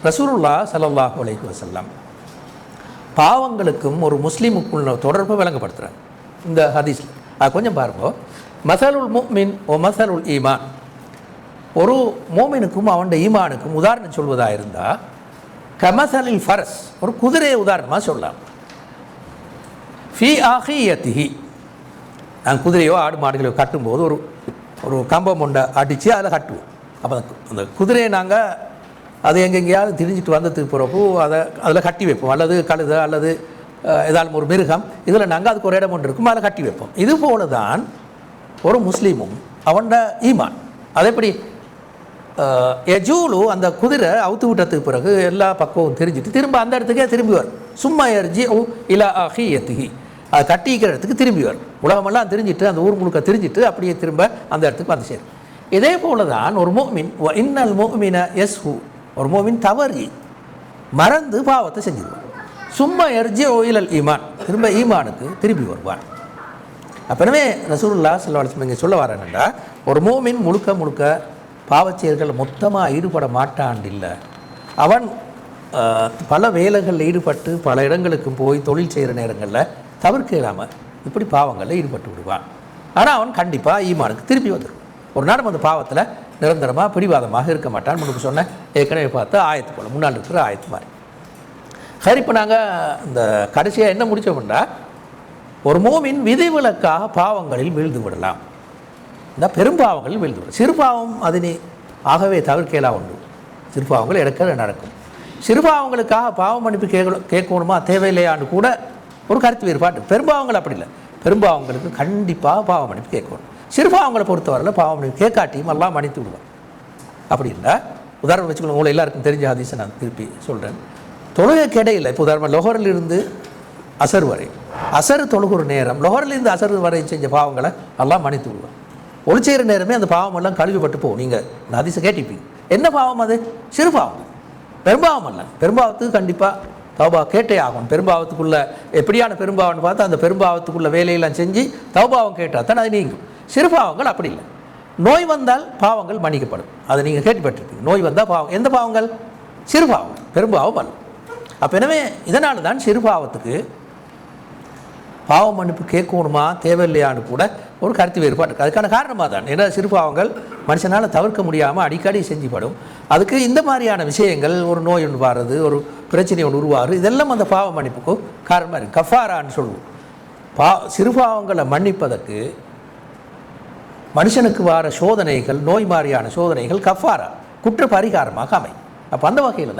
ரசூலுல்லாஹ் ஸல்லல்லாஹு அலைஹி வஸல்லம் பாவங்களுக்கும் ஒரு முஸ்லீமுக்குள்ள தொடர்பை விளங்கப்படுத்துகிறாங்க இந்த ஹதீஸில். அது கொஞ்சம் பாருங்க. மஸலுல் முஃமின் ஓ மஸலுல் ஈமான், ஒரு மோமினுக்கும் அவனுடைய ஈமானுக்கும் உதாரணம் சொல்வதாக இருந்தால் கமசலில் ஃபரஸ், ஒரு குதிரையை உதாரணமாக சொல்லலாம். ஃபி ஆஹியத்திஹி, நாங்கள் குதிரையோ ஆடு மாடுகளையோ கட்டும்போது ஒரு கம்பம் ஒன்றை அடித்து அதில் கட்டுவோம். அப்போ அந்த குதிரையை நாங்கள் அது எங்கெங்கேயாவது திரிஞ்சிட்டு வந்ததுக்கு பிறகு அதில் கட்டி வைப்போம். அல்லது கழுதை அல்லது ஏதாலும் ஒரு மிருகம், இதில் நாங்கள் அதுக்கு ஒரு இடம் ஒன்று இருக்கும், அதில் கட்டி வைப்போம். இது போல தான் ஒரு முஸ்லீமும் அவனோட ஈமான். அது எப்படி எஜூலு, அந்த குதிரை அவுத்து விட்டதுக்கு பிறகு எல்லா பக்கமும் தெரிஞ்சுட்டு திரும்ப அந்த இடத்துக்கே திரும்பி வரும். சும்மா எர்ஜி இலா ஆஹியத்திஹி, அது கட்டிக்கிற இடத்துக்கு திரும்பி வரும். உலகமெல்லாம் தெரிஞ்சிட்டு அந்த ஊர் முழுக்க தெரிஞ்சிட்டு அப்படியே திரும்ப அந்த இடத்துக்கு வந்து சேரும். இதே போல தான் ஒரு மோமின் இன்னல் மோமின யஸ்ஹு, ஒரு மோமின் தவறி மறந்து பாவத்தை செஞ்சிருவான். சும்மா எர்ஜி இலல் ஈமான், திரும்ப ஈமானுக்கு திரும்பி வருவான். அப்பவே ரசூலுல்லாஹ் ஸல்லல்லாஹு அலைஹி வஸல்லம் இங்கே சொல்ல வரேன்டா, ஒரு மோமின் முழுக்க முழுக்க பாவச்செயல்கள் மொத்தமாக ஈடுபட மாட்டான் இல்லை. அவன் பல வேலைகளில் ஈடுபட்டு பல இடங்களுக்கு போய் தொழில் செய்கிற நேரங்களில் தவிர்க்க இல்லாமல் இப்படி பாவங்களில் ஈடுபட்டு விடுவான். ஆனால் அவன் கண்டிப்பாக ஈமானுக்கு திருப்பி வந்துடும். ஒரு நேரம் அந்த பாவத்தில் நிரந்தரமாக பிடிவாதமாக இருக்க மாட்டான். முன்னுக்கு சொன்ன ஏற்கனவே பார்த்து ஆயத்து போல் முன்னால் இருக்கிற ஆயத்து மாதிரி. சரி, இப்போ நாங்கள் இந்த கடைசியாக என்ன முடித்தோம்னா, ஒரு மோமின் விதிவிலக்காக பாவங்களில் வீழ்ந்து விடலாம். இந்த பெரும்பாவங்களில் வீழ்ந்து விடலாம். சிறுபாவம் அதனை ஆகவே தவிர்க்கலாம் உண்டு. சிறுபாவங்கள் எடுக்க நடக்கும். சிறுபாவங்களுக்காக பாவ மன்னிப்பு கேட்கணுமா தேவையில்லையான்னு கூட ஒரு கருத்து வேறுபாடு. பெரும்பாவங்கள் அப்படி இல்லை. பெரும்பாவங்களுக்கு கண்டிப்பாக பாவ மன்னிப்பு கேட்கணும். சிறுபாவங்களை பொறுத்தவரையில் பாவ மன்னிப்பு கேட்காட்டியும் எல்லாம் மன்னித்து விடுவான். அப்படி இல்லை. உதாரணம் வச்சுக்கணும், உங்களை எல்லாருக்கும் தெரிஞ்ச ஹதீஸை நான் திருப்பி சொல்கிறேன். தொழுகைக்கு இடையில் இப்போ உதாரணம் லொஹரிலிருந்து அசர் வரை, அசர் தொழுகிற நேரம் லொஹரிலிருந்து அசர் வரை செஞ்ச பாவங்களை எல்லாம் மன்னித்து விடுவான். ஒளிச்செய்கிற நேரமே அந்த பாவம் எல்லாம் கழுவிப்பட்டு போகும். நீங்கள் இந்த ஹதீஸை கேட்டிப்பீங்க. என்ன பாவம் அது? சிறுபாவம், பெரும்பாவம் அல்ல. பெரும்பாவத்துக்கு கண்டிப்பாக தௌபா கேட்டே ஆகும். பெரும்பாவத்துக்குள்ள எப்படியான பெரும்பாவம்னு பார்த்து அந்த பெரும்பாவத்துக்குள்ள வேலையெல்லாம் செஞ்சு தௌபாவம் கேட்டால் தான் அது நீங்கும். சிறுபாவங்கள் அப்படி இல்லை. நோய் வந்தால் பாவங்கள் மன்னிக்கப்படும். அதை நீங்கள் கேட்டுப்பட்டிருப்பீங்க. நோய் வந்தால் பாவம், எந்த பாவங்கள்? சிறுபாவம், பெரும்பாவம் அல்ல. அப்போ எனவே இதனால தான் சிறுபாவத்துக்கு பாவ மன்னிப்பு கேட்கணுமா தேவையில்லையான்னு கூட ஒரு கருத்து வேறுபாடு இருக்குது. அதுக்கான காரணமாக தான் ஏன்னா சிறுபாவங்கள் மனுஷனால் தவிர்க்க முடியாமல் அடிக்கடி செஞ்சுப்படும். அதுக்கு இந்த மாதிரியான விஷயங்கள், ஒரு நோய் ஒன்று வாருது, ஒரு பிரச்சனை ஒன்று உருவாரு, இதெல்லாம் அந்த பாவ மன்னிப்புக்கும் காரணமாக இருக்குது. கஃபாரான்னு சொல்லுவோம். சிறுபாவங்களை மன்னிப்பதற்கு மனுஷனுக்கு வர சோதனைகள், நோய் மாதிரியான சோதனைகள் கஃபாரா, குற்ற பரிகாரமாக அமையும். அப்போ அந்த வகையில்